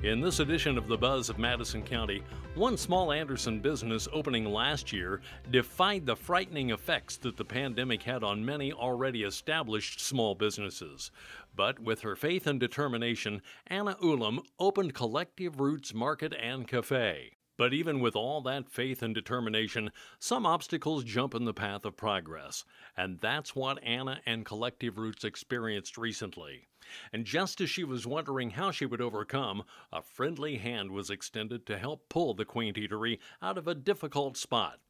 In this edition of The Buzz of Madison County, one small Anderson business opening last year defied the frightening effects that the pandemic had on many already established small businesses. But with her faith and determination, Anna Ulam opened Collective Roots Market and Cafe. But even with all that faith and determination, some obstacles jump in the path of progress. And that's what Anna and Collective Roots experienced recently. And just as she was wondering how she would overcome, a friendly hand was extended to help pull the quaint eatery out of a difficult spot.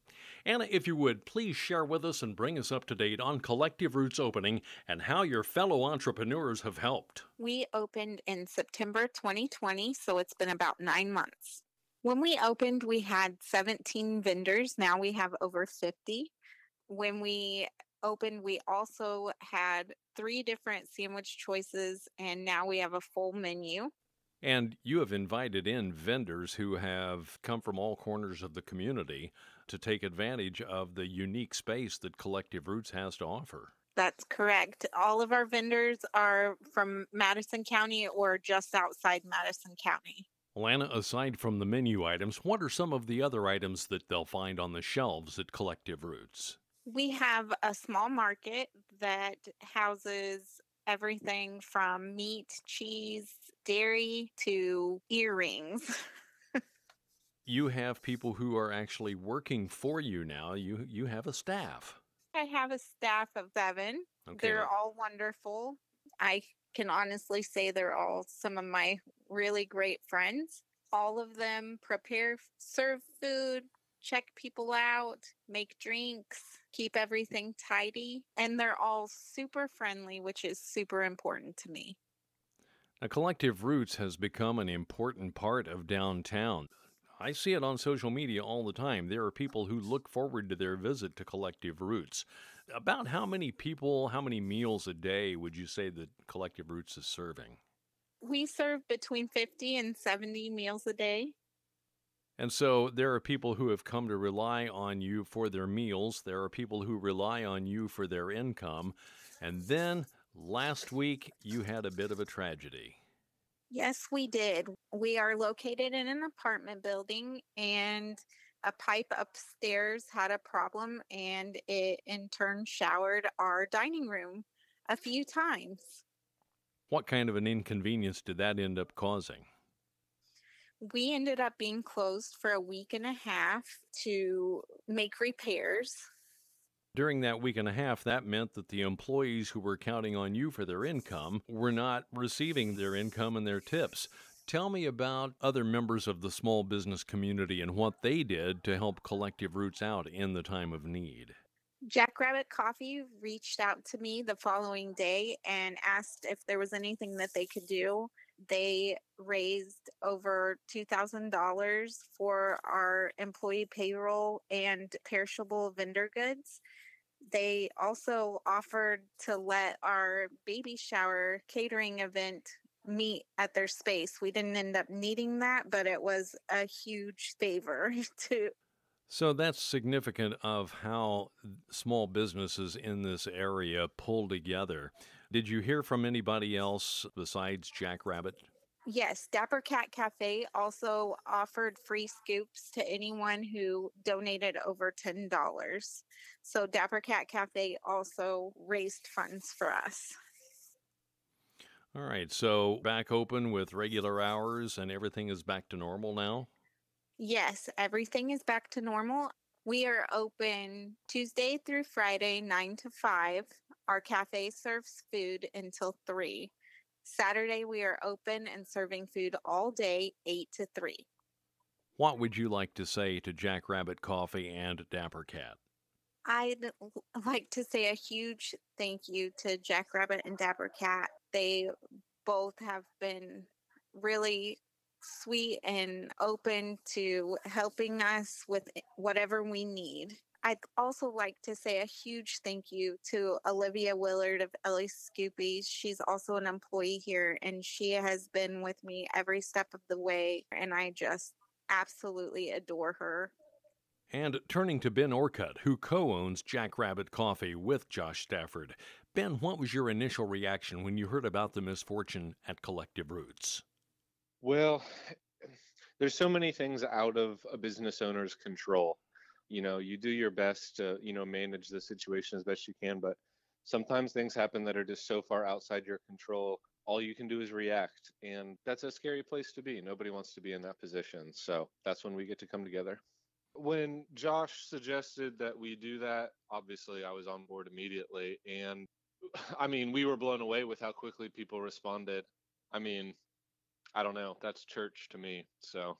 Anna, if you would, please share with us and bring us up to date on Collective Roots opening and how your fellow entrepreneurs have helped. We opened in September 2020, so it's been about 9 months. When we opened, we had 17 vendors. Now we have over 50. When we opened, we also had 3 different sandwich choices, and now we have a full menu. And you have invited in vendors who have come from all corners of the community to take advantage of the unique space that Collective Roots has to offer. That's correct. All of our vendors are from Madison County or just outside Madison County. Well, Anna, aside from the menu items, what are some of the other items that they'll find on the shelves at Collective Roots? We have a small market that houses everything from meat, cheese, dairy to earrings. You have people who are actually working for you now. You have a staff. I have a staff of 7. Okay. They're all wonderful. I can honestly say they're all some of my really great friends. All of them serve food, check people out, make drinks, keep everything tidy, and they're all super friendly, which is super important to me. Now, Collective Roots has become an important part of downtown. I see it on social media all the time. There are people who look forward to their visit to Collective Roots. About how many people, how many meals a day would you say that Collective Roots is serving? We serve between 50 and 70 meals a day. And so there are people who have come to rely on you for their meals. There are people who rely on you for their income. And then last week, you had a bit of a tragedy. Yes, we did. We are located in an apartment building, and a pipe upstairs had a problem, and it in turn showered our dining room a few times. What kind of an inconvenience did that end up causing? We ended up being closed for a week and a half to make repairs. During that week and a half, that meant that the employees who were counting on you for their income were not receiving their income and their tips. Tell me about other members of the small business community and what they did to help Collective Roots out in the time of need. Jackrabbit Coffee reached out to me the following day and asked if there was anything that they could do. They raised over $2,000 for our employee payroll and perishable vendor goods. They also offered to let our baby shower catering event meet at their space. We didn't end up needing that, but it was a huge favor to. So that's significant of how small businesses in this area pull together. Did you hear from anybody else besides Jackrabbit? Yes, Dapper Cat Cafe also offered free scoops to anyone who donated over $10. So Dapper Cat Cafe also raised funds for us. All right, so back open with regular hours and everything is back to normal now? Yes, everything is back to normal. We are open Tuesday through Friday, 9 to 5. Our cafe serves food until 3. Saturday, we are open and serving food all day, 8 to 3. What would you like to say to Jackrabbit Coffee and Dapper Cat? I'd like to say a huge thank you to Jackrabbit and Dapper Cat. They both have been really sweet and open to helping us with whatever we need. I'd also like to say a huge thank you to Olivia Willard of Ellie's Scoopies. She's also an employee here, and she has been with me every step of the way, and I just absolutely adore her. And turning to Ben Orcutt, who co-owns Jackrabbit Coffee with Josh Stafford. Ben, what was your initial reaction when you heard about the misfortune at Collective Roots? Well, there's so many things out of a business owner's control. You do your best to, manage the situation as best you can, but sometimes things happen that are just so far outside your control. All you can do is react, and that's a scary place to be. Nobody wants to be in that position. So that's when we get to come together. When Josh suggested that we do that, obviously I was on board immediately. And I mean, we were blown away with how quickly people responded. I mean, I don't know. That's church to me. So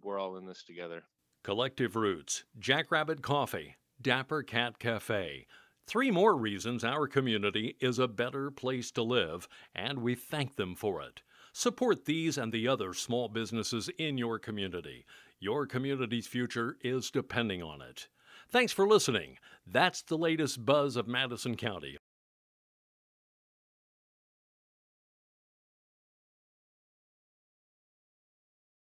we're all in this together. Collective Roots, Jackrabbit Coffee, Dapper Cat Cafe. 3 more reasons our community is a better place to live, and we thank them for it. Support these and the other small businesses in your community. Your community's future is depending on it. Thanks for listening. That's the latest buzz of Madison County.